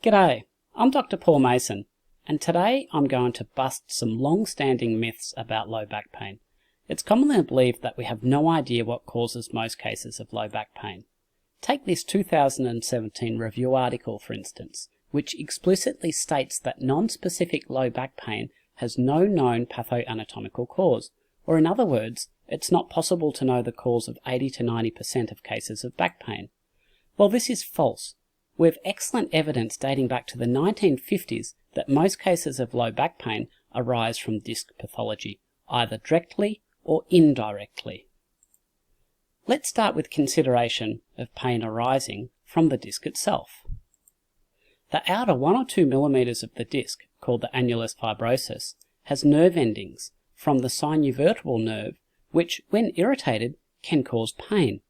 G'day, I'm Dr. Paul Mason, and today I'm going to bust some long-standing myths about low back pain. It's commonly believed that we have no idea what causes most cases of low back pain. Take this 2017 review article, for instance, which explicitly states that non-specific low back pain has no known pathoanatomical cause, or in other words, it's not possible to know the cause of 80 to 90% of cases of back pain. Well, this is false. We have excellent evidence dating back to the 1950s that most cases of low back pain arise from disc pathology, either directly or indirectly. Let's start with consideration of pain arising from the disc itself. The outer 1 or 2 millimeters of the disc, called the annulus fibrosus, has nerve endings from the sinovertebral nerve, which, when irritated, can cause pain.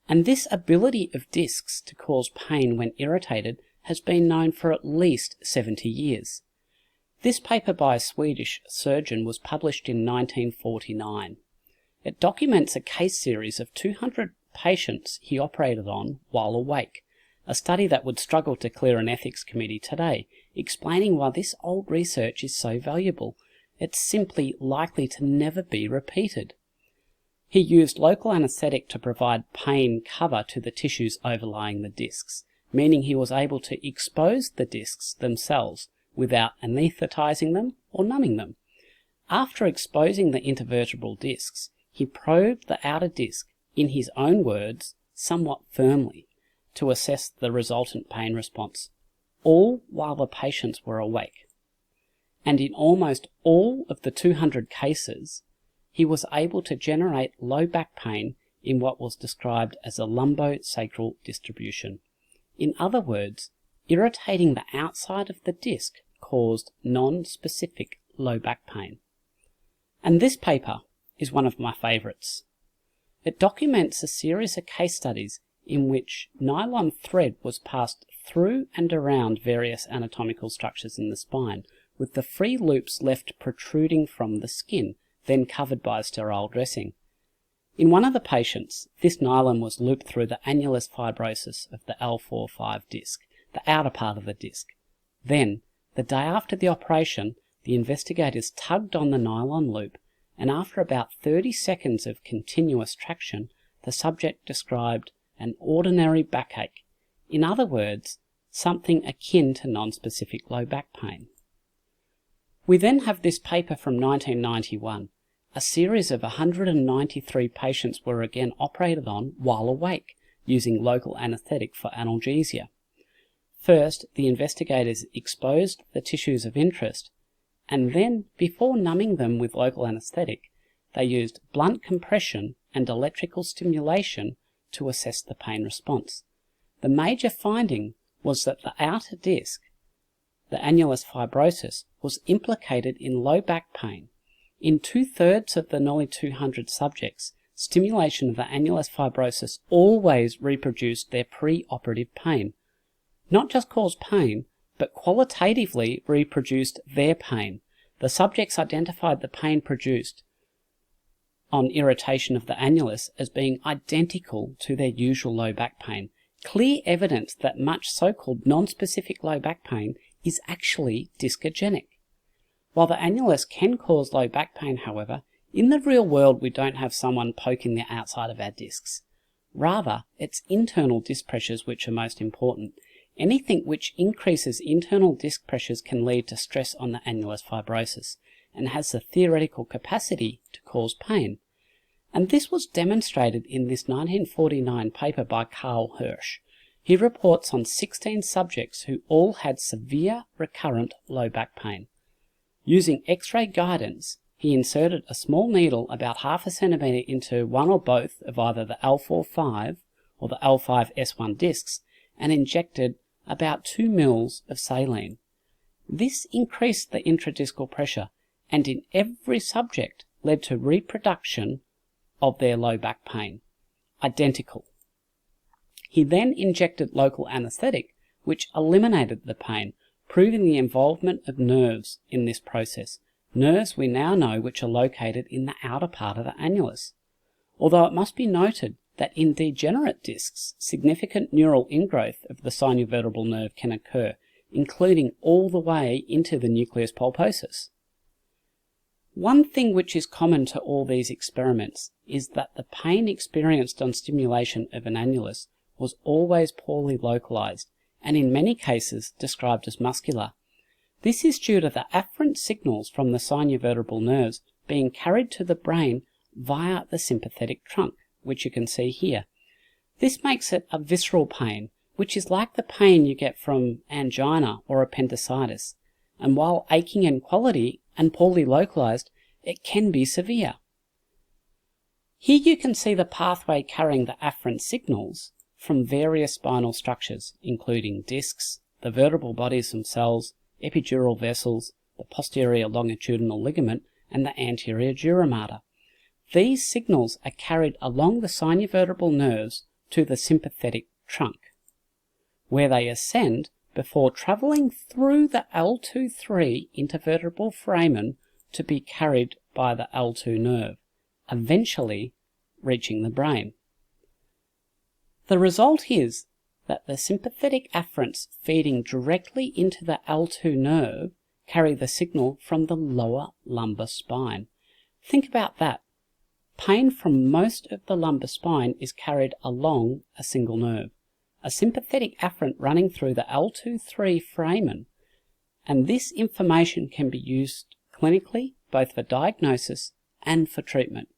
And this ability of discs to cause pain when irritated has been known for at least 70 years. This paper by a Swedish surgeon was published in 1949. It documents a case series of 200 patients he operated on while awake, a study that would struggle to clear an ethics committee today, explaining why this old research is so valuable. It's simply likely to never be repeated. He used local anaesthetic to provide pain cover to the tissues overlying the discs, meaning he was able to expose the discs themselves without anaesthetising them or numbing them. After exposing the intervertebral discs, he probed the outer disc, in his own words, somewhat firmly, to assess the resultant pain response, all while the patients were awake. And in almost all of the 200 cases, he was able to generate low back pain in what was described as a lumbosacral distribution. In other words, irritating the outside of the disc caused non-specific low back pain. And this paper is one of my favourites. It documents a series of case studies in which nylon thread was passed through and around various anatomical structures in the spine, with the free loops left protruding from the skin, then covered by a sterile dressing. In one of the patients, this nylon was looped through the annulus fibrosus of the L4-5 disc, the outer part of the disc. Then, the day after the operation, the investigators tugged on the nylon loop, and after about 30 seconds of continuous traction, the subject described an ordinary backache. In other words, something akin to non-specific low back pain. We then have this paper from 1991. A series of 193 patients were again operated on while awake, using local anaesthetic for analgesia. First, the investigators exposed the tissues of interest, and then, before numbing them with local anaesthetic, they used blunt compression and electrical stimulation to assess the pain response. The major finding was that the outer disc, the annulus fibrosus, was implicated in low back pain. In 2/3 of the nearly 200 subjects, stimulation of the annulus fibrosus always reproduced their pre-operative pain. Not just caused pain, but qualitatively reproduced their pain. The subjects identified the pain produced on irritation of the annulus as being identical to their usual low back pain. Clear evidence that much so-called non-specific low back pain is actually discogenic. While the annulus can cause low back pain, however, in the real world we don't have someone poking the outside of our discs. Rather, it's internal disc pressures which are most important. Anything which increases internal disc pressures can lead to stress on the annulus fibrosus and has the theoretical capacity to cause pain. And this was demonstrated in this 1949 paper by Carl Hirsch. He reports on 16 subjects who all had severe recurrent low back pain. Using X-ray guidance, he inserted a small needle about 1/2 centimetre into one or both of either the L4-5 or the L5-S1 discs and injected about 2 mL of saline. This increased the intradiscal pressure and in every subject led to reproduction of their low back pain. Identical. He then injected local anaesthetic, which eliminated the pain, proving the involvement of nerves in this process, nerves we now know which are located in the outer part of the annulus. Although it must be noted that in degenerate discs, significant neural ingrowth of the sinovertebral nerve can occur, including all the way into the nucleus pulposus. One thing which is common to all these experiments is that the pain experienced on stimulation of an annulus was always poorly localized and in many cases described as muscular. This is due to the afferent signals from the sinovertebral nerves being carried to the brain via the sympathetic trunk, which you can see here. This makes it a visceral pain, which is like the pain you get from angina or appendicitis, and while aching in quality and poorly localized, it can be severe. Here you can see the pathway carrying the afferent signals from various spinal structures, including discs, the vertebral bodies themselves, epidural vessels, the posterior longitudinal ligament, and the anterior dura mater. These signals are carried along the sinovertebral nerves to the sympathetic trunk, where they ascend before travelling through the L2-3 intervertebral foramen to be carried by the L2 nerve, eventually reaching the brain. The result is that the sympathetic afferents feeding directly into the L2 nerve carry the signal from the lower lumbar spine. Think about that. Pain from most of the lumbar spine is carried along a single nerve, a sympathetic afferent running through the L2-3 foramen, and this information can be used clinically both for diagnosis and for treatment.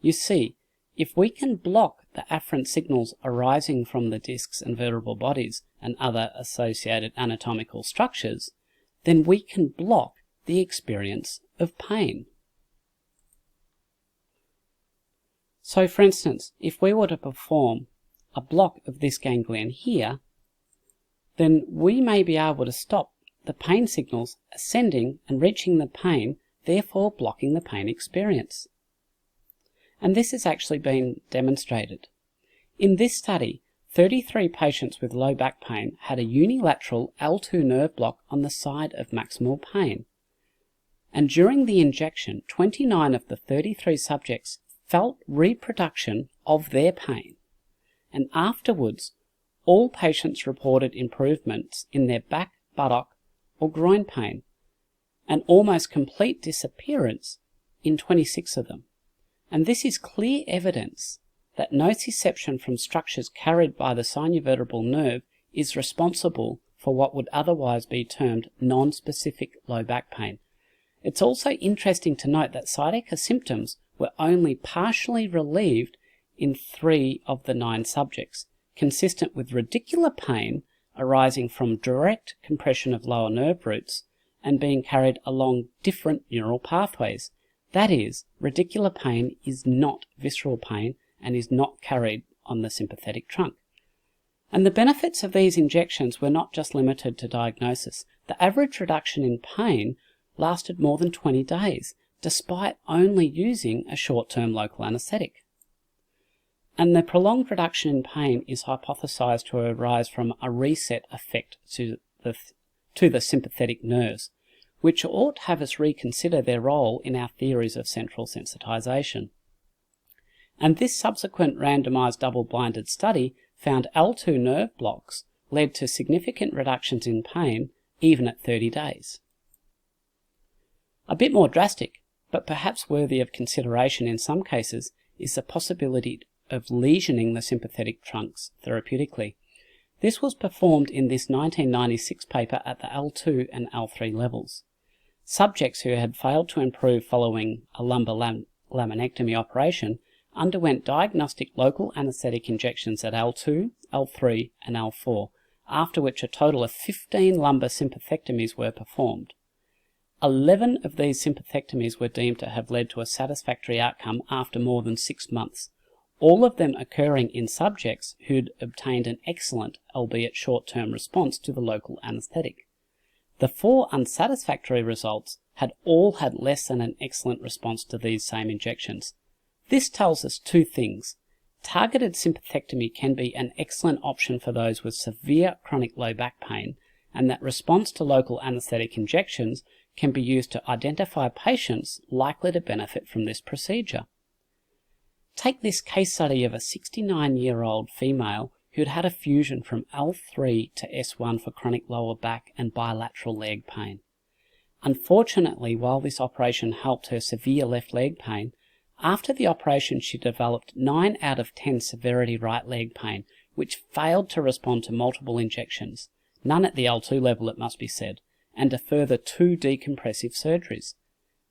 You see, if we can block the afferent signals arising from the discs and vertebral bodies and other associated anatomical structures, then we can block the experience of pain. So for instance, if we were to perform a block of this ganglion here, then we may be able to stop the pain signals ascending and reaching the pain, therefore blocking the pain experience. And this has actually been demonstrated. In this study, 33 patients with low back pain had a unilateral L2 nerve block on the side of maximal pain. And during the injection, 29 of the 33 subjects felt reproduction of their pain. And afterwards, all patients reported improvements in their back, buttock, or groin pain, and almost complete disappearance in 26 of them. And this is clear evidence that nociception from structures carried by the sinovertebral nerve is responsible for what would otherwise be termed non-specific low back pain. It's also interesting to note that sciatica symptoms were only partially relieved in 3 of the 9 subjects, consistent with radicular pain arising from direct compression of lower nerve roots and being carried along different neural pathways. That is, radicular pain is not visceral pain and is not carried on the sympathetic trunk. And the benefits of these injections were not just limited to diagnosis. The average reduction in pain lasted more than 20 days, despite only using a short-term local anaesthetic. And the prolonged reduction in pain is hypothesized to arise from a reset effect to the sympathetic nerves, which ought to have us reconsider their role in our theories of central sensitization. And this subsequent randomized double-blinded study found L2 nerve blocks led to significant reductions in pain even at 30 days. A bit more drastic, but perhaps worthy of consideration in some cases, is the possibility of lesioning the sympathetic trunks therapeutically. This was performed in this 1996 paper at the L2 and L3 levels. Subjects who had failed to improve following a lumbar laminectomy operation underwent diagnostic local anaesthetic injections at L2, L3 and L4, after which a total of 15 lumbar sympathectomies were performed. 11 of these sympathectomies were deemed to have led to a satisfactory outcome after more than 6 months, all of them occurring in subjects who'd obtained an excellent, albeit short-term response to the local anaesthetic. The 4 unsatisfactory results had all had less than an excellent response to these same injections. This tells us 2 things. Targeted sympathectomy can be an excellent option for those with severe chronic low back pain, and that response to local anaesthetic injections can be used to identify patients likely to benefit from this procedure. Take this case study of a 69-year-old female who had had a fusion from L3 to S1 for chronic lower back and bilateral leg pain. Unfortunately, while this operation helped her severe left leg pain, after the operation she developed 9 out of 10 severity right leg pain, which failed to respond to multiple injections, none at the L2 level it must be said, and a further 2 decompressive surgeries.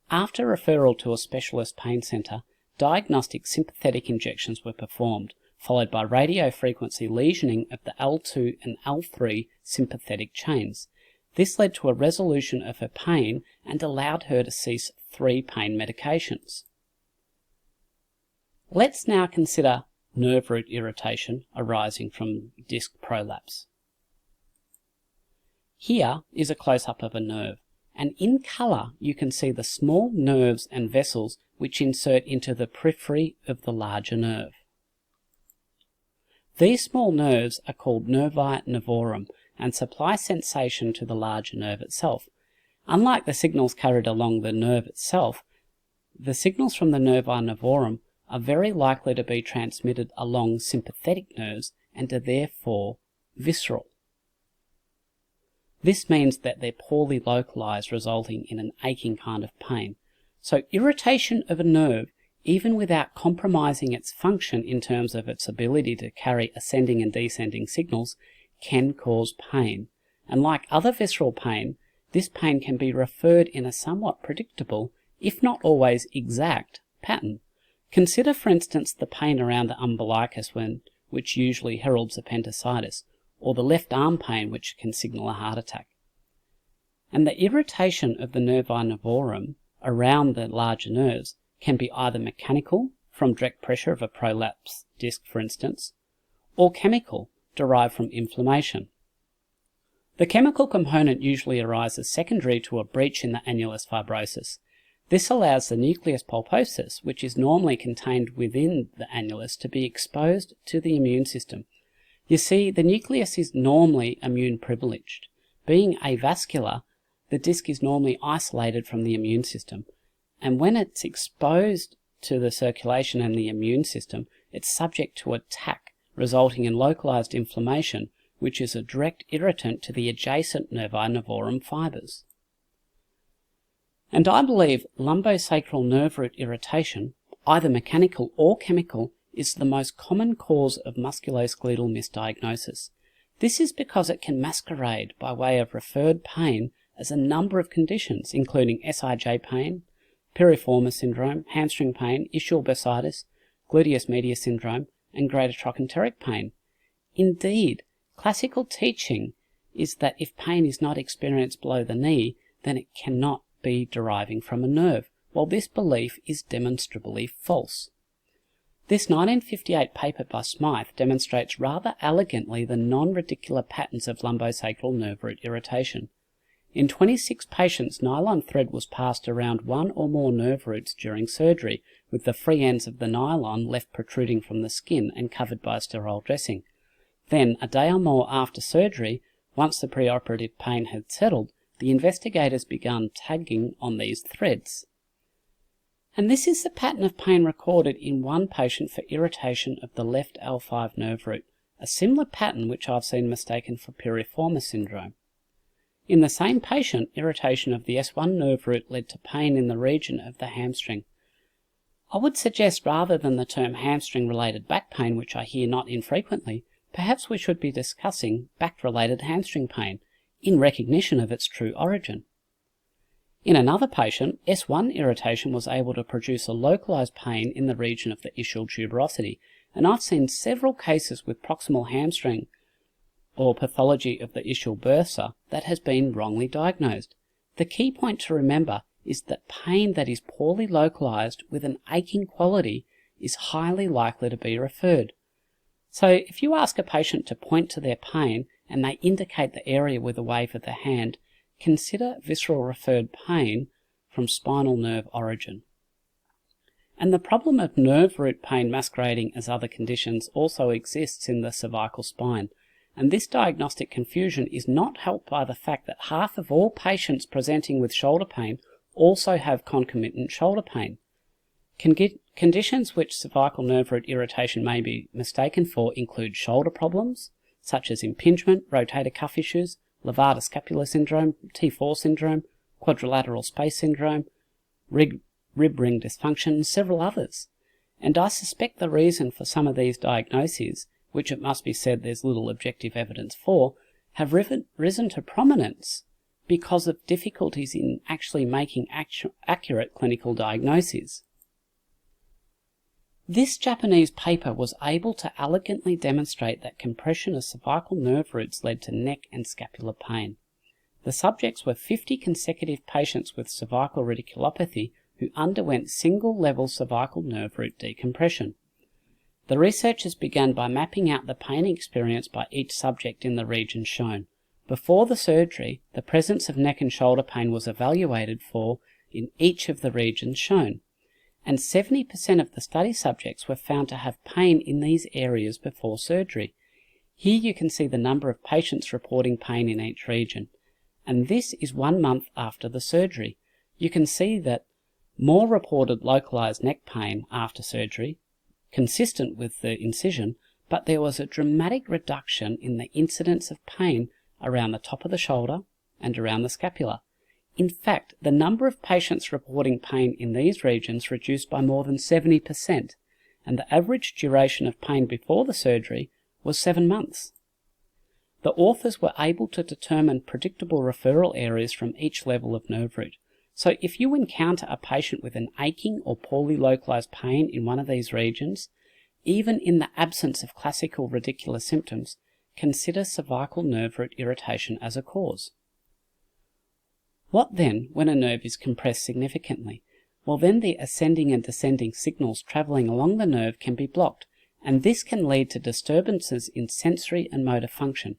After referral to a specialist pain centre, diagnostic sympathetic injections were performed, followed by radiofrequency lesioning of the L2 and L3 sympathetic chains. This led to a resolution of her pain and allowed her to cease 3 pain medications. Let's now consider nerve root irritation arising from disc prolapse. Here is a close-up of a nerve, and in colour you can see the small nerves and vessels which insert into the periphery of the larger nerve. These small nerves are called nervi nervorum and supply sensation to the larger nerve itself. Unlike the signals carried along the nerve itself, the signals from the nervi nervorum are very likely to be transmitted along sympathetic nerves and are therefore visceral. This means that they're poorly localized, resulting in an aching kind of pain. So irritation of a nerve, even without compromising its function in terms of its ability to carry ascending and descending signals, can cause pain. And like other visceral pain, this pain can be referred in a somewhat predictable, if not always exact, pattern. Consider, for instance, the pain around the umbilicus, which usually heralds appendicitis, or the left arm pain, which can signal a heart attack. And the irritation of the nervi nervorum around the larger nerves can be either mechanical, from direct pressure of a prolapsed disc for instance, or chemical, derived from inflammation. The chemical component usually arises secondary to a breach in the annulus fibrosus. This allows the nucleus pulposus, which is normally contained within the annulus, to be exposed to the immune system. You see, the nucleus is normally immune privileged. Being avascular, the disc is normally isolated from the immune system, and when it's exposed to the circulation and the immune system, it's subject to attack, resulting in localized inflammation, which is a direct irritant to the adjacent nervi nervorum fibers. And I believe lumbosacral nerve root irritation, either mechanical or chemical, is the most common cause of musculoskeletal misdiagnosis. This is because it can masquerade by way of referred pain as a number of conditions, including SIJ pain, piriformis syndrome, hamstring pain, ischial bursitis, gluteus medius syndrome, and greater trochanteric pain. Indeed, classical teaching is that if pain is not experienced below the knee, then it cannot be deriving from a nerve, while this belief is demonstrably false. This 1958 paper by Smythe demonstrates rather elegantly the non-radicular patterns of lumbosacral nerve root irritation. In 26 patients, nylon thread was passed around one or more nerve roots during surgery, with the free ends of the nylon left protruding from the skin and covered by a sterile dressing. Then, a day or more after surgery, once the preoperative pain had settled, the investigators began tagging on these threads. And this is the pattern of pain recorded in one patient for irritation of the left L5 nerve root, a similar pattern which I've seen mistaken for piriformis syndrome. In the same patient, irritation of the S1 nerve root led to pain in the region of the hamstring. I would suggest, rather than the term hamstring-related back pain, which I hear not infrequently, perhaps we should be discussing back-related hamstring pain, in recognition of its true origin. In another patient, S1 irritation was able to produce a localized pain in the region of the ischial tuberosity, and I've seen several cases with proximal hamstring or pathology of the ischial bursa that has been wrongly diagnosed. The key point to remember is that pain that is poorly localized with an aching quality is highly likely to be referred. So if you ask a patient to point to their pain and they indicate the area with a wave of the hand, consider visceral referred pain from spinal nerve origin. And the problem of nerve root pain masquerading as other conditions also exists in the cervical spine, and this diagnostic confusion is not helped by the fact that half of all patients presenting with shoulder pain also have concomitant shoulder pain. Conditions which cervical nerve root irritation may be mistaken for include shoulder problems, such as impingement, rotator cuff issues, levator scapular syndrome, T4 syndrome, quadrilateral space syndrome, rib ring dysfunction, and several others. And I suspect the reason for some of these diagnoses, which it must be said there's little objective evidence for, have risen to prominence because of difficulties in actually making accurate clinical diagnoses. This Japanese paper was able to elegantly demonstrate that compression of cervical nerve roots led to neck and scapular pain. The subjects were 50 consecutive patients with cervical radiculopathy who underwent single-level cervical nerve root decompression. The researchers began by mapping out the pain experienced by each subject in the region shown. Before the surgery, the presence of neck and shoulder pain was evaluated for in each of the regions shown, and 70% of the study subjects were found to have pain in these areas before surgery. Here you can see the number of patients reporting pain in each region, and this is 1 month after the surgery. You can see that more reported localized neck pain after surgery, consistent with the incision, but there was a dramatic reduction in the incidence of pain around the top of the shoulder and around the scapula. In fact, the number of patients reporting pain in these regions reduced by more than 70%, and the average duration of pain before the surgery was 7 months. The authors were able to determine predictable referral areas from each level of nerve root. So if you encounter a patient with an aching or poorly localized pain in one of these regions, even in the absence of classical radicular symptoms, consider cervical nerve root irritation as a cause. What then when a nerve is compressed significantly? Well, then the ascending and descending signals travelling along the nerve can be blocked, and this can lead to disturbances in sensory and motor function,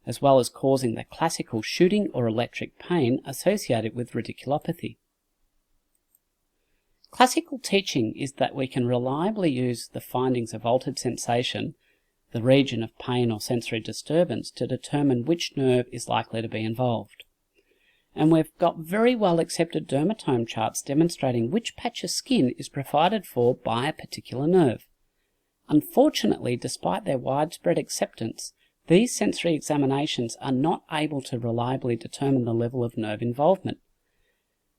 as well as causing the classical shooting or electric pain associated with radiculopathy. Classical teaching is that we can reliably use the findings of altered sensation, the region of pain or sensory disturbance, to determine which nerve is likely to be involved. And we've got very well accepted dermatome charts demonstrating which patch of skin is provided for by a particular nerve. Unfortunately, despite their widespread acceptance, these sensory examinations are not able to reliably determine the level of nerve involvement.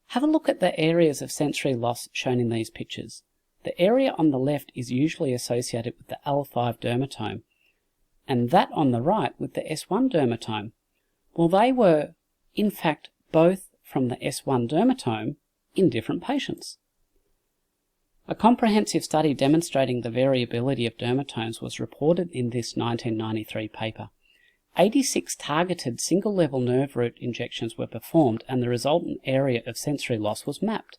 Have a look at the areas of sensory loss shown in these pictures. The area on the left is usually associated with the L5 dermatome, and that on the right with the S1 dermatome. Well, they were, in fact, both from the S1 dermatome in different patients. A comprehensive study demonstrating the variability of dermatomes was reported in this 1993 paper. 86 targeted single-level nerve root injections were performed, and the resultant area of sensory loss was mapped.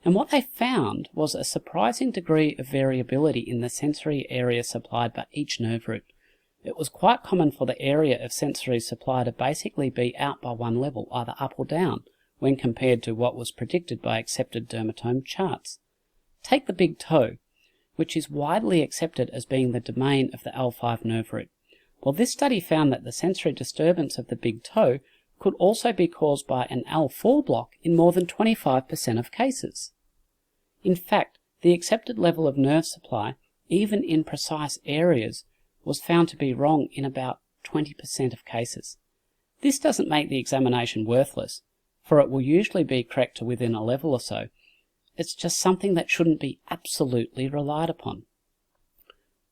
And what they found was a surprising degree of variability in the sensory area supplied by each nerve root. It was quite common for the area of sensory supply to basically be out by one level, either up or down, when compared to what was predicted by accepted dermatome charts. Take the big toe, which is widely accepted as being the domain of the L5 nerve root. Well, this study found that the sensory disturbance of the big toe could also be caused by an L4 block in more than 25% of cases. In fact, the accepted level of nerve supply, even in precise areas, was found to be wrong in about 20% of cases. This doesn't make the examination worthless, for it will usually be correct to within a level or so. It's just something that shouldn't be absolutely relied upon.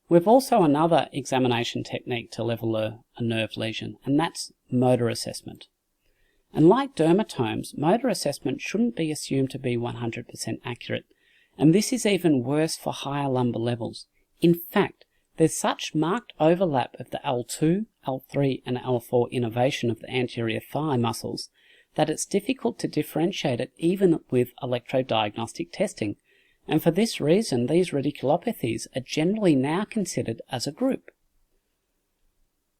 We've also another examination technique to level a nerve lesion, and that's motor assessment. And like dermatomes, motor assessment shouldn't be assumed to be 100% accurate, and this is even worse for higher lumbar levels. In fact, there's such marked overlap of the L2, L3 and L4 innervation of the anterior thigh muscles that it's difficult to differentiate it even with electrodiagnostic testing, and for this reason these radiculopathies are generally now considered as a group.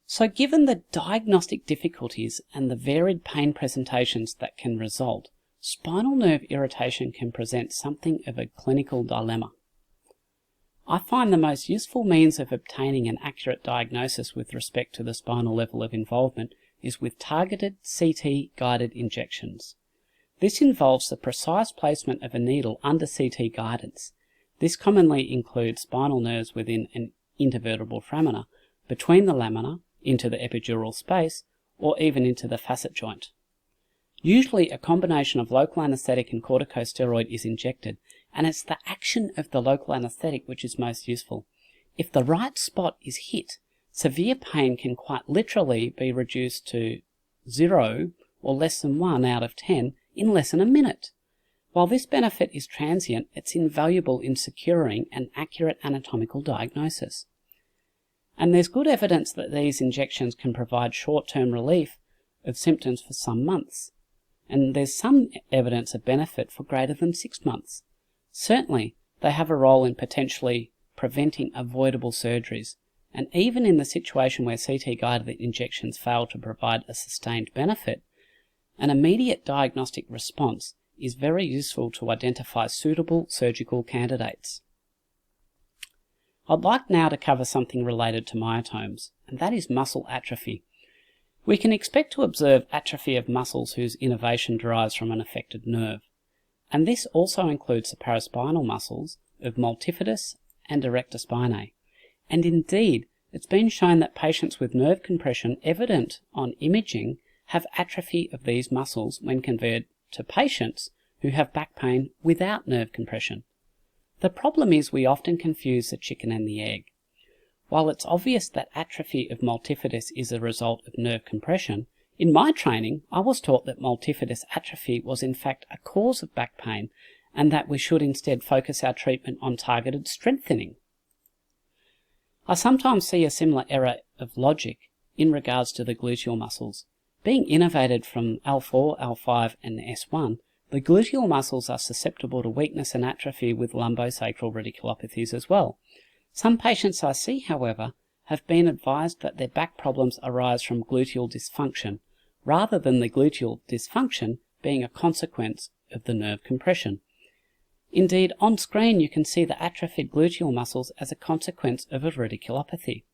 So given the diagnostic difficulties and the varied pain presentations that can result, spinal nerve irritation can present something of a clinical dilemma. I find the most useful means of obtaining an accurate diagnosis with respect to the spinal level of involvement is with targeted CT-guided injections. This involves the precise placement of a needle under CT guidance. This commonly includes spinal nerves within an intervertebral foramina, between the lamina, into the epidural space, or even into the facet joint. Usually a combination of local anaesthetic and corticosteroid is injected, and it's the action of the local anaesthetic which is most useful. If the right spot is hit, severe pain can quite literally be reduced to 0 or less than 1 out of 10 in less than a minute. While this benefit is transient, it's invaluable in securing an accurate anatomical diagnosis. And there's good evidence that these injections can provide short-term relief of symptoms for some months. And there's some evidence of benefit for greater than 6 months. Certainly, they have a role in potentially preventing avoidable surgeries, and even in the situation where CT-guided injections fail to provide a sustained benefit, an immediate diagnostic response is very useful to identify suitable surgical candidates. I'd like now to cover something related to myotomes, and that is muscle atrophy. We can expect to observe atrophy of muscles whose innervation derives from an affected nerve, and this also includes the paraspinal muscles of multifidus and erector spinae. And indeed, it's been shown that patients with nerve compression evident on imaging have atrophy of these muscles when compared to patients who have back pain without nerve compression. The problem is we often confuse the chicken and the egg. While it's obvious that atrophy of multifidus is a result of nerve compression, in my training I was taught that multifidus atrophy was in fact a cause of back pain and that we should instead focus our treatment on targeted strengthening. I sometimes see a similar error of logic in regards to the gluteal muscles. Being innervated from L4, L5 and S1, the gluteal muscles are susceptible to weakness and atrophy with lumbosacral radiculopathies as well. Some patients I see, however, have been advised that their back problems arise from gluteal dysfunction, rather than the gluteal dysfunction being a consequence of the nerve compression. Indeed, on screen you can see the atrophied gluteal muscles as a consequence of a radiculopathy.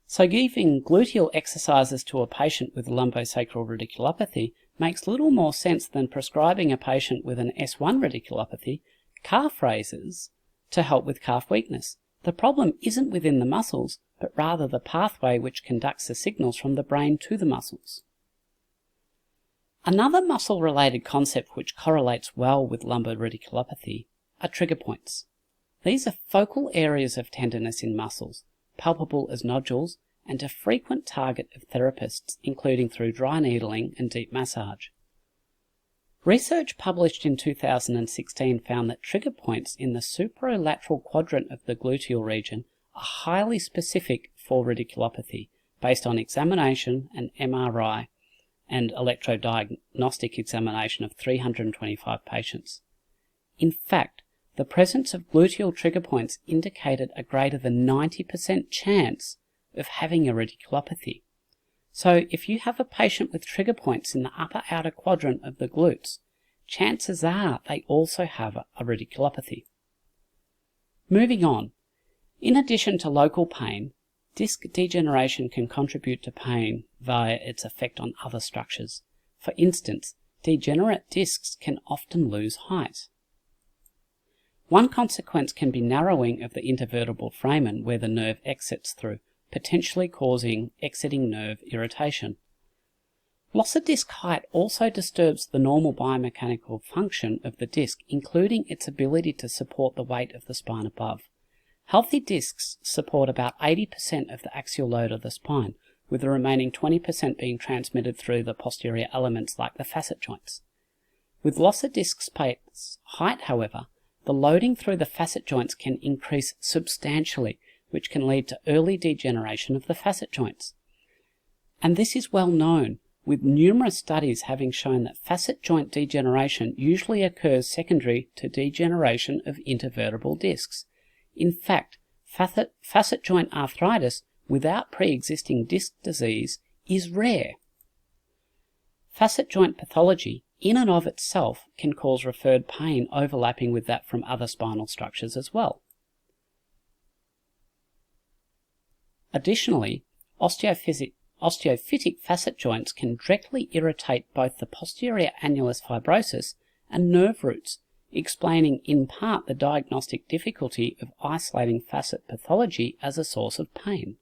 So giving gluteal exercises to a patient with lumbosacral radiculopathy makes little more sense than prescribing a patient with an S1 radiculopathy calf raises to help with calf weakness. The problem isn't within the muscles, but rather the pathway which conducts the signals from the brain to the muscles. Another muscle-related concept which correlates well with lumbar radiculopathy are trigger points. These are focal areas of tenderness in muscles, palpable as nodules, and a frequent target of therapists, including through dry needling and deep massage. Research published in 2016 found that trigger points in the superolateral quadrant of the gluteal region are highly specific for radiculopathy, based on examination and MRI and electrodiagnostic examination of 325 patients. In fact, the presence of gluteal trigger points indicated a greater than 90% chance of having a radiculopathy. So if you have a patient with trigger points in the upper outer quadrant of the glutes, chances are they also have a radiculopathy. Moving on, in addition to local pain, disc degeneration can contribute to pain via its effect on other structures. For instance, degenerate discs can often lose height. One consequence can be narrowing of the intervertebral foramen where the nerve exits through, potentially causing exiting nerve irritation. Loss of disc height also disturbs the normal biomechanical function of the disc, including its ability to support the weight of the spine above. Healthy discs support about 80% of the axial load of the spine, with the remaining 20% being transmitted through the posterior elements like the facet joints. With loss of disc space height, however, the loading through the facet joints can increase substantially, which can lead to early degeneration of the facet joints. And this is well known, with numerous studies having shown that facet joint degeneration usually occurs secondary to degeneration of intervertebral discs. In fact, facet joint arthritis without pre-existing disc disease is rare. Facet joint pathology in and of itself can cause referred pain overlapping with that from other spinal structures as well. Additionally, osteophytic facet joints can directly irritate both the posterior annulus fibrosus and nerve roots, explaining in part the diagnostic difficulty of isolating facet pathology as a source of pain.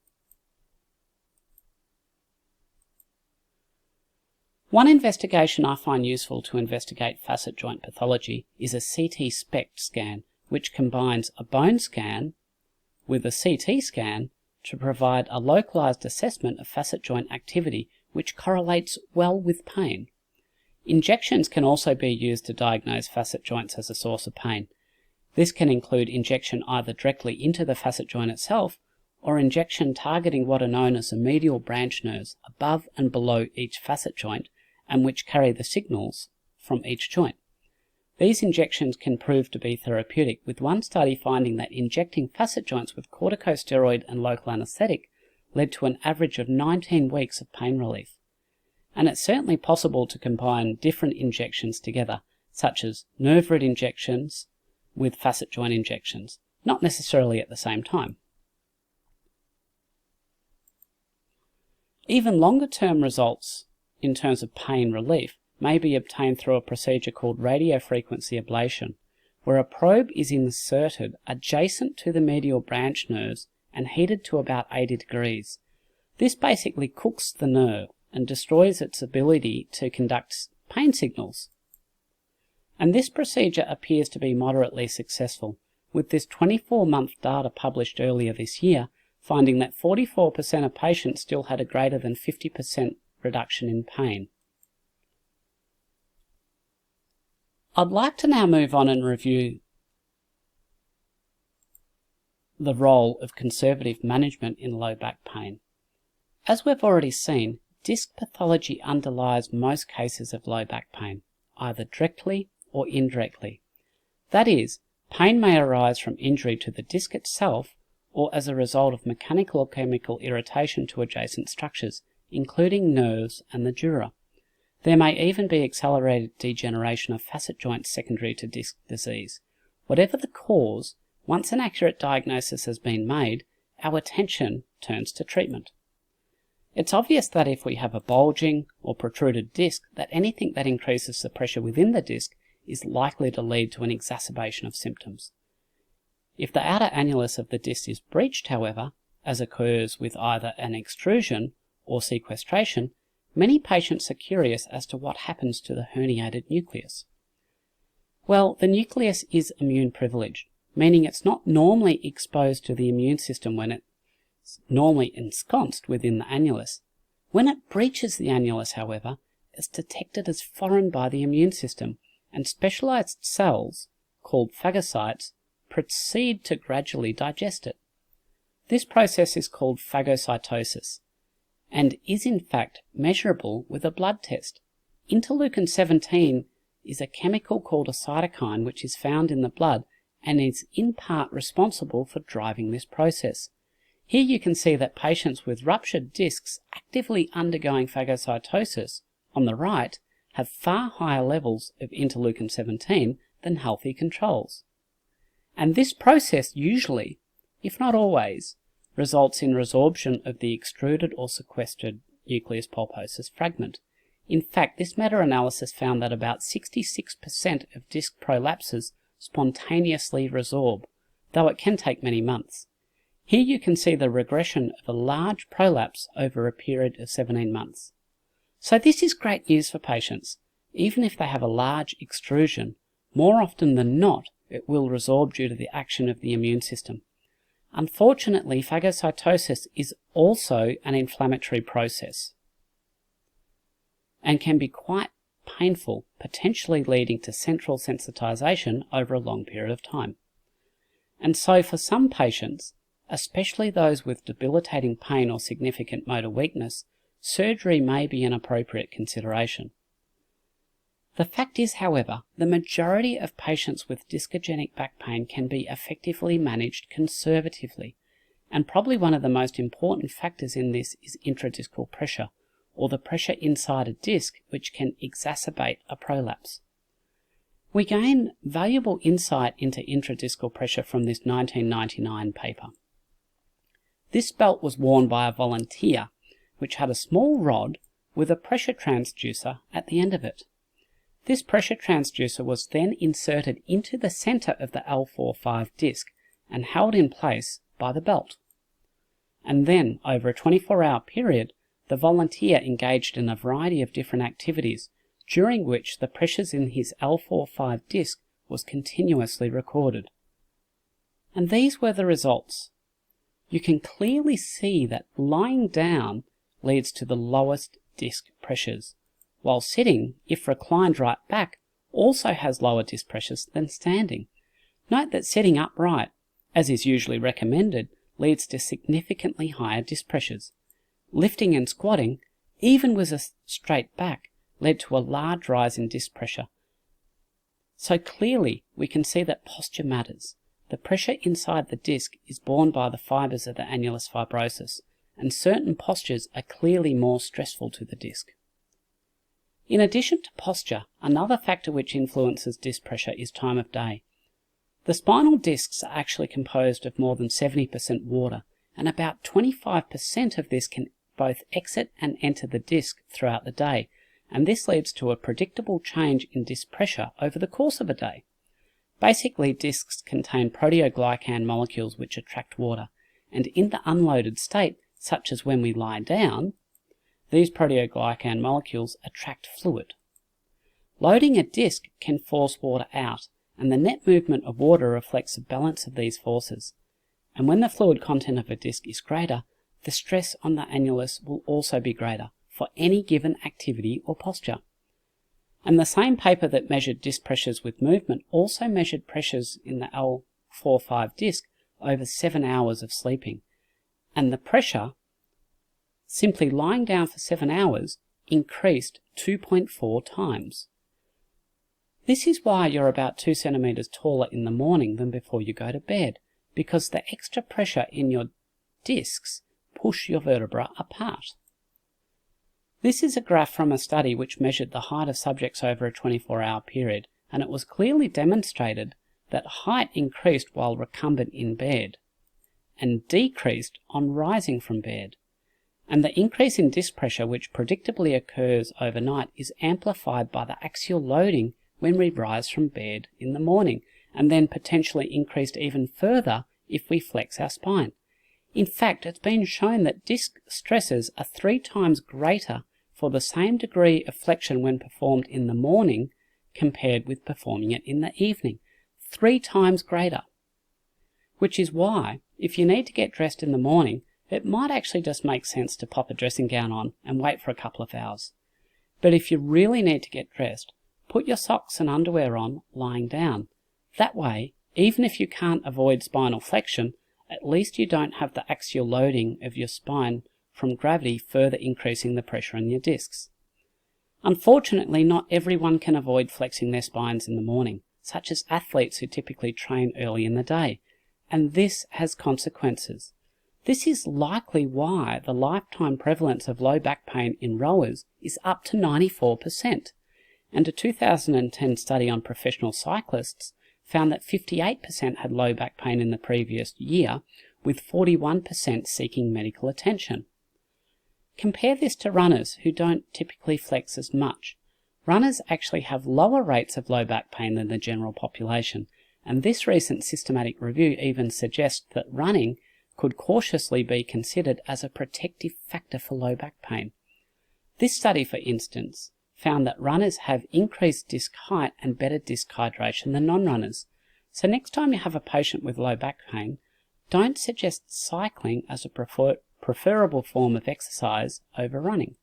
One investigation I find useful to investigate facet joint pathology is a CT SPECT scan, which combines a bone scan with a CT scan to provide a localized assessment of facet joint activity, which correlates well with pain. Injections can also be used to diagnose facet joints as a source of pain. This can include injection either directly into the facet joint itself, or injection targeting what are known as the medial branch nerves above and below each facet joint, and which carry the signals from each joint. These injections can prove to be therapeutic, with one study finding that injecting facet joints with corticosteroid and local anaesthetic led to an average of 19 weeks of pain relief. And it's certainly possible to combine different injections together, such as nerve root injections with facet joint injections, not necessarily at the same time. Even longer-term results in terms of pain relief may be obtained through a procedure called radiofrequency ablation, where a probe is inserted adjacent to the medial branch nerves and heated to about 80 degrees. This basically cooks the nerve and destroys its ability to conduct pain signals. And this procedure appears to be moderately successful, with this 24-month data published earlier this year finding that 44% of patients still had a greater than 50% reduction in pain. I'd like to now move on and review the role of conservative management in low back pain. As we've already seen, disc pathology underlies most cases of low back pain, either directly or indirectly. That is, pain may arise from injury to the disc itself or as a result of mechanical or chemical irritation to adjacent structures, including nerves and the dura. There may even be accelerated degeneration of facet joints secondary to disc disease. Whatever the cause, once an accurate diagnosis has been made, our attention turns to treatment. It's obvious that if we have a bulging or protruded disc, that anything that increases the pressure within the disc is likely to lead to an exacerbation of symptoms. If the outer annulus of the disc is breached, however, as occurs with either an extrusion or sequestration, many patients are curious as to what happens to the herniated nucleus. Well, the nucleus is immune privileged, meaning it's not normally exposed to the immune system when it's normally ensconced within the annulus. When it breaches the annulus, however, it's detected as foreign by the immune system, and specialized cells, called phagocytes, proceed to gradually digest it. This process is called phagocytosis, and is in fact measurable with a blood test. Interleukin-17 is a chemical called a cytokine which is found in the blood and is in part responsible for driving this process. Here you can see that patients with ruptured discs actively undergoing phagocytosis on the right have far higher levels of interleukin-17 than healthy controls. And this process usually, if not always, results in resorption of the extruded or sequestered nucleus pulposus fragment. In fact, this meta-analysis found that about 66% of disc prolapses spontaneously resorb, though it can take many months. Here you can see the regression of a large prolapse over a period of 17 months. So this is great news for patients. Even if they have a large extrusion, more often than not, it will resorb due to the action of the immune system. Unfortunately, phagocytosis is also an inflammatory process and can be quite painful, potentially leading to central sensitization over a long period of time. And so for some patients, especially those with debilitating pain or significant motor weakness, surgery may be an appropriate consideration. The fact is, however, the majority of patients with discogenic back pain can be effectively managed conservatively, and probably one of the most important factors in this is intradiscal pressure, or the pressure inside a disc which can exacerbate a prolapse. We gain valuable insight into intradiscal pressure from this 1999 paper. This belt was worn by a volunteer, which had a small rod with a pressure transducer at the end of it. This pressure transducer was then inserted into the centre of the L4-5 disc and held in place by the belt. And then, over a 24-hour period, the volunteer engaged in a variety of different activities, during which the pressures in his L4-5 disc was continuously recorded. And these were the results. You can clearly see that lying down leads to the lowest disc pressures, while sitting, if reclined right back, also has lower disc pressures than standing. Note that sitting upright, as is usually recommended, leads to significantly higher disc pressures. Lifting and squatting, even with a straight back, led to a large rise in disc pressure. So clearly we can see that posture matters. The pressure inside the disc is borne by the fibres of the annulus fibrosus, and certain postures are clearly more stressful to the disc. In addition to posture, another factor which influences disc pressure is time of day. The spinal discs are actually composed of more than 70% water, and about 25% of this can both exit and enter the disc throughout the day, and this leads to a predictable change in disc pressure over the course of a day. Basically, discs contain proteoglycan molecules which attract water, and in the unloaded state, such as when we lie down, these proteoglycan molecules attract fluid. Loading a disc can force water out, and the net movement of water reflects a balance of these forces. And when the fluid content of a disc is greater, the stress on the annulus will also be greater for any given activity or posture. And the same paper that measured disc pressures with movement also measured pressures in the L4-5 disc over 7 hours of sleeping. And the pressure, simply lying down for 7 hours, increased 2.4 times. This is why you're about 2 centimeters taller in the morning than before you go to bed, because the extra pressure in your discs push your vertebra apart. This is a graph from a study which measured the height of subjects over a 24-hour period, and it was clearly demonstrated that height increased while recumbent in bed, and decreased on rising from bed. And the increase in disc pressure, which predictably occurs overnight, is amplified by the axial loading when we rise from bed in the morning, and then potentially increased even further if we flex our spine. In fact, it's been shown that disc stresses are 3 times greater for the same degree of flexion when performed in the morning compared with performing it in the evening. 3 times greater. Which is why, if you need to get dressed in the morning, it might actually just make sense to pop a dressing gown on and wait for a couple of hours. But if you really need to get dressed, put your socks and underwear on lying down. That way, even if you can't avoid spinal flexion, at least you don't have the axial loading of your spine from gravity further increasing the pressure in your discs. Unfortunately, not everyone can avoid flexing their spines in the morning, such as athletes who typically train early in the day, and this has consequences. This is likely why the lifetime prevalence of low back pain in rowers is up to 94%, and a 2010 study on professional cyclists found that 58% had low back pain in the previous year, with 41% seeking medical attention. Compare this to runners who don't typically flex as much. Runners actually have lower rates of low back pain than the general population, and this recent systematic review even suggests that running could cautiously be considered as a protective factor for low back pain. This study, for instance, found that runners have increased disc height and better disc hydration than non-runners. So next time you have a patient with low back pain, don't suggest cycling as a preferable form of exercise over running.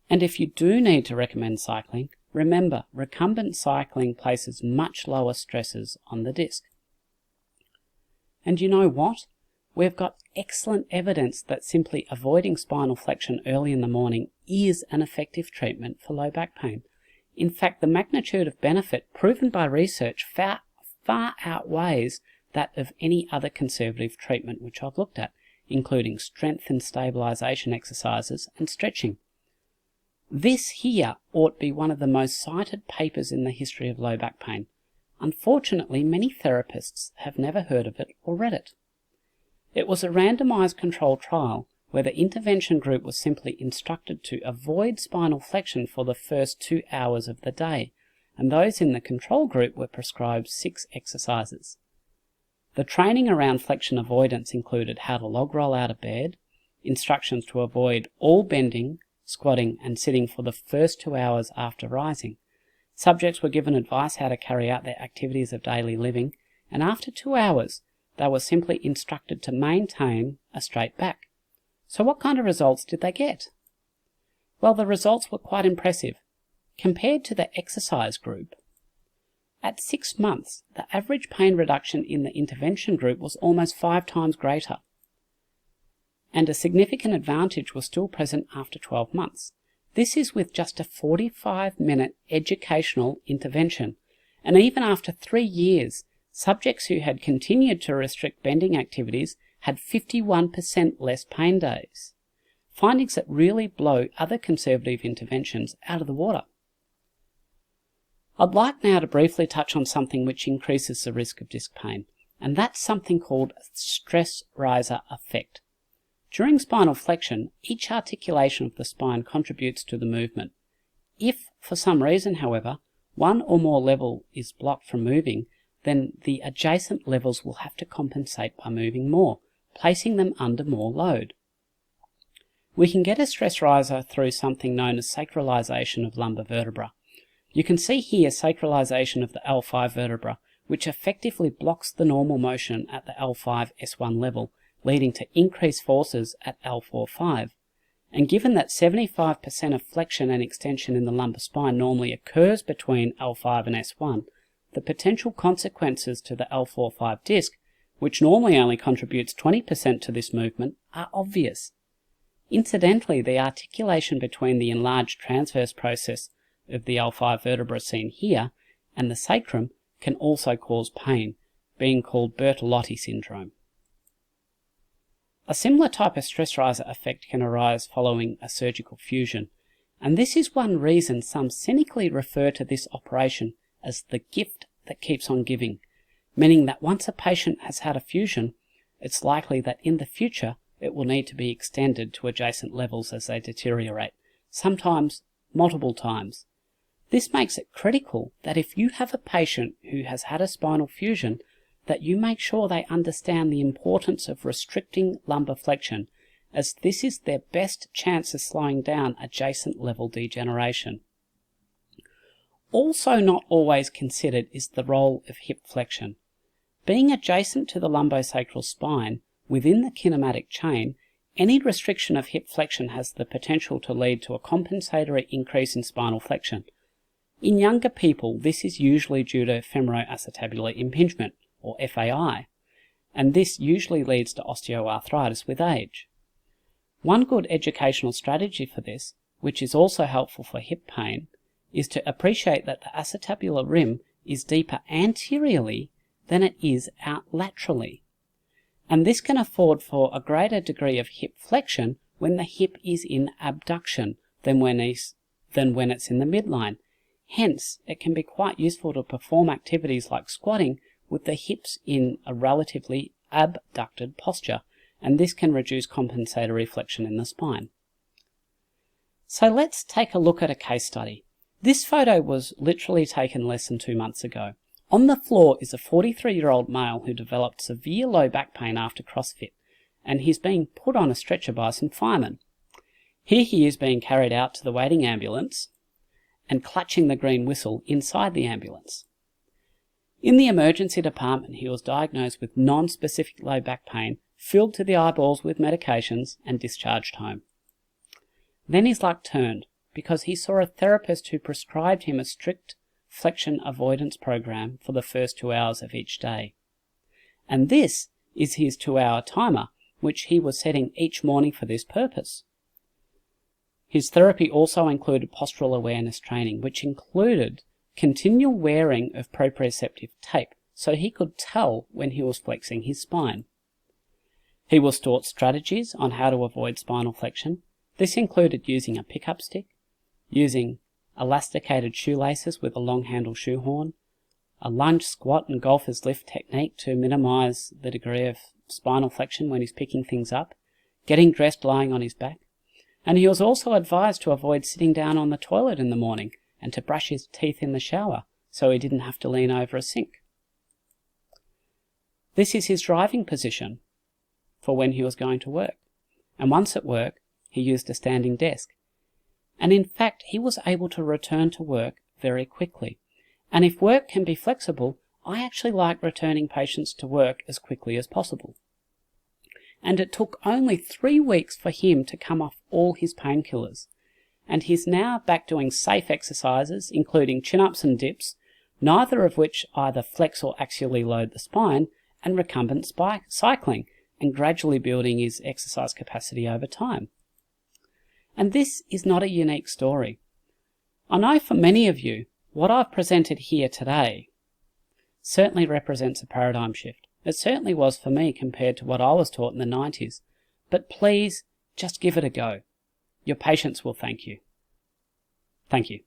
And if you do need to recommend cycling, remember, recumbent cycling places much lower stresses on the disc. And you know what? We've got excellent evidence that simply avoiding spinal flexion early in the morning is an effective treatment for low back pain. In fact, the magnitude of benefit proven by research far outweighs that of any other conservative treatment which I've looked at, including strength and stabilisation exercises and stretching. This here ought to be one of the most cited papers in the history of low back pain. Unfortunately, many therapists have never heard of it or read it. It was a randomised controlled trial where the intervention group was simply instructed to avoid spinal flexion for the first 2 hours of the day, and those in the control group were prescribed 6 exercises. The training around flexion avoidance included how to log roll out of bed, instructions to avoid all bending, squatting and sitting for the first 2 hours after rising. Subjects were given advice how to carry out their activities of daily living, and after 2 hours they were simply instructed to maintain a straight back. So what kind of results did they get? Well, the results were quite impressive. Compared to the exercise group, at 6 months, the average pain reduction in the intervention group was almost 5 times greater. And a significant advantage was still present after 12 months. This is with just a 45-minute educational intervention. And even after 3 years, subjects who had continued to restrict bending activities had 51% less pain days. Findings that really blow other conservative interventions out of the water. I'd like now to briefly touch on something which increases the risk of disc pain, and that's something called stress riser effect. During spinal flexion, each articulation of the spine contributes to the movement. If, for some reason, however, one or more level is blocked from moving, then the adjacent levels will have to compensate by moving more, placing them under more load. We can get a stress riser through something known as sacralization of lumbar vertebra. You can see here sacralization of the L5 vertebra, which effectively blocks the normal motion at the L5-S1 level, leading to increased forces at L4-5. And given that 75% of flexion and extension in the lumbar spine normally occurs between L5 and S1, the potential consequences to the L4-5 disc, which normally only contributes 20% to this movement, are obvious. Incidentally, the articulation between the enlarged transverse process of the L5 vertebra seen here and the sacrum can also cause pain, being called Bertolotti syndrome. A similar type of stress riser effect can arise following a surgical fusion, and this is one reason some cynically refer to this operation as the gift that keeps on giving, meaning that once a patient has had a fusion, it's likely that in the future it will need to be extended to adjacent levels as they deteriorate, sometimes multiple times. This makes it critical that if you have a patient who has had a spinal fusion, that you make sure they understand the importance of restricting lumbar flexion, as this is their best chance of slowing down adjacent level degeneration. Also not always considered is the role of hip flexion. Being adjacent to the lumbosacral spine, within the kinematic chain, any restriction of hip flexion has the potential to lead to a compensatory increase in spinal flexion. In younger people, this is usually due to femoroacetabular impingement, or FAI, and this usually leads to osteoarthritis with age. One good educational strategy for this, which is also helpful for hip pain, is to appreciate that the acetabular rim is deeper anteriorly than it is out laterally, and this can afford for a greater degree of hip flexion when the hip is in abduction than when it's in the midline. Hence, it can be quite useful to perform activities like squatting with the hips in a relatively abducted posture, and this can reduce compensatory flexion in the spine. So let's take a look at a case study. This photo was literally taken less than 2 months ago. On the floor is a 43-year-old male who developed severe low back pain after CrossFit, and he's being put on a stretcher by some firemen. Here he is being carried out to the waiting ambulance and clutching the green whistle inside the ambulance. In the emergency department, he was diagnosed with non-specific low back pain, filled to the eyeballs with medications, and discharged home. Then his luck turned, because he saw a therapist who prescribed him a strict flexion avoidance program for the first 2 hours of each day. And this is his 2-hour timer, which he was setting each morning for this purpose. His therapy also included postural awareness training, which included continual wearing of proprioceptive tape, so he could tell when he was flexing his spine. He was taught strategies on how to avoid spinal flexion. This included using a pickup stick, using elasticated shoelaces with a long-handle shoehorn, a lunge, squat and golfer's lift technique to minimize the degree of spinal flexion when he's picking things up, getting dressed lying on his back, and he was also advised to avoid sitting down on the toilet in the morning and to brush his teeth in the shower so he didn't have to lean over a sink. This is his driving position for when he was going to work, and once at work he used a standing desk. And in fact he was able to return to work very quickly. And if work can be flexible, I actually like returning patients to work as quickly as possible. And it took only 3 weeks for him to come off all his painkillers. And he's now back doing safe exercises, including chin-ups and dips, neither of which either flex or axially load the spine, and recumbent cycling, and gradually building his exercise capacity over time. And this is not a unique story. I know for many of you, what I've presented here today certainly represents a paradigm shift. It certainly was for me compared to what I was taught in the 90s. But please, just give it a go. Your patients will thank you. Thank you.